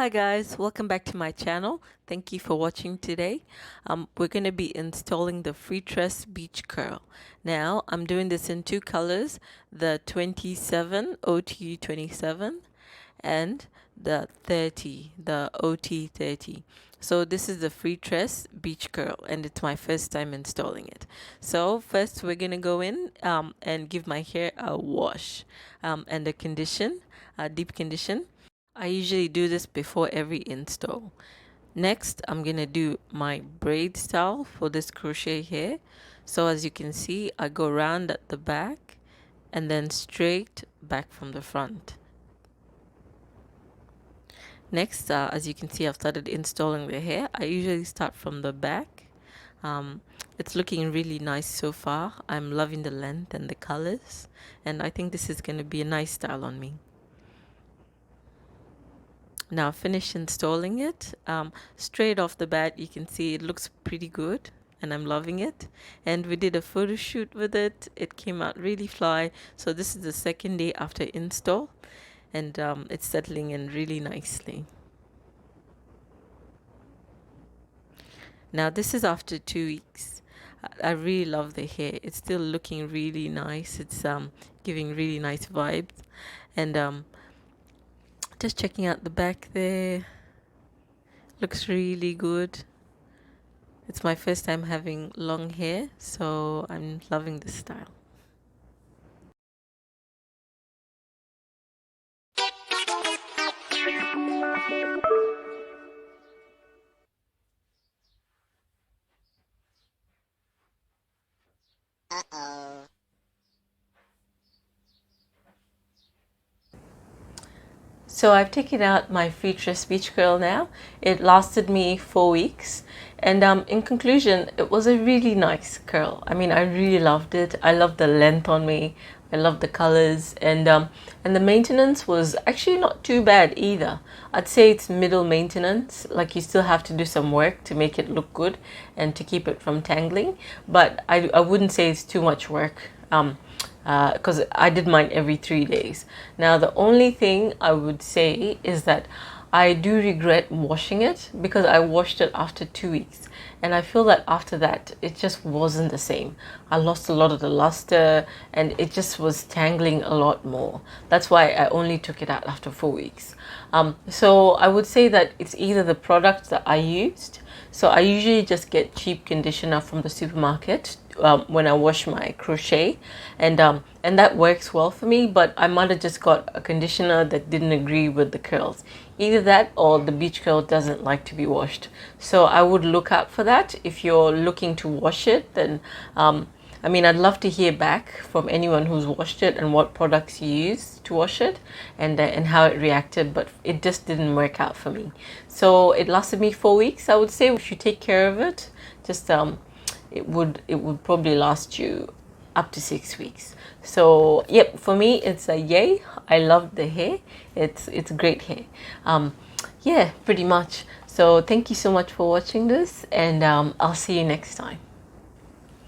Hi guys, welcome back to my channel. Thank you for watching today. We're going to be installing the Freetress Beach Curl. Now I'm doing this in two colors, the 27 OT27 and the 30, the OT30. So this is the Freetress Beach Curl and it's my first time installing it. So first we're going to go in and give my hair a wash and a condition, a deep condition. I usually do this before every install. Next, I'm gonna do my braid style for this crochet hair. So as you can see, I go round at the back and then straight back from the front. Next, as you can see, I've started installing the hair. I usually start from the back. It's looking really nice so far. I'm loving the length and the colors, and I think this is gonna be a nice style on me. Now finish installing it. Straight off the bat you can see it looks pretty good and I'm loving it, and we did a photo shoot with it. It came out really fly. So this is the second day after install, and it's settling in really nicely. Now this is after 2 weeks. I really love the hair. It's still looking really nice. It's giving really nice vibes, and just checking out the back there. Looks really good. It's my first time having long hair, so I'm loving this style. Uh-oh. So I've taken out my Freetress Beach Curl now. It lasted me 4 weeks, and in conclusion, it was a really nice curl. I mean, I really loved it. I loved the length on me. I loved the colors, and the maintenance was actually not too bad either. I'd say it's middle maintenance. Like, you still have to do some work to make it look good and to keep it from tangling, but I wouldn't say it's too much work. Because I did mine every 3 days. Now the only thing I would say is that I do regret washing it, because I washed it after 2 weeks and I feel that after that it just wasn't the same. I lost a lot of the luster and it just was tangling a lot more. That's why I only took it out after 4 weeks. So I would say that it's either the product that I used. So I usually just get cheap conditioner from the supermarket when I wash my crochet, and that works well for me. But I might have just got a conditioner that didn't agree with the curls. Either that or the beach curl doesn't like to be washed. So I would look out for that. If you're looking to wash it, then I mean, I'd love to hear back from anyone who's washed it and what products you used to wash it, and how it reacted, but it just didn't work out for me. So it lasted me 4 weeks. I would say if you take care of it, just it would probably last you up to 6 weeks. So yep, for me it's a yay. I love the hair. It's great hair. Yeah, pretty much. So thank you so much for watching this, and I'll see you next time.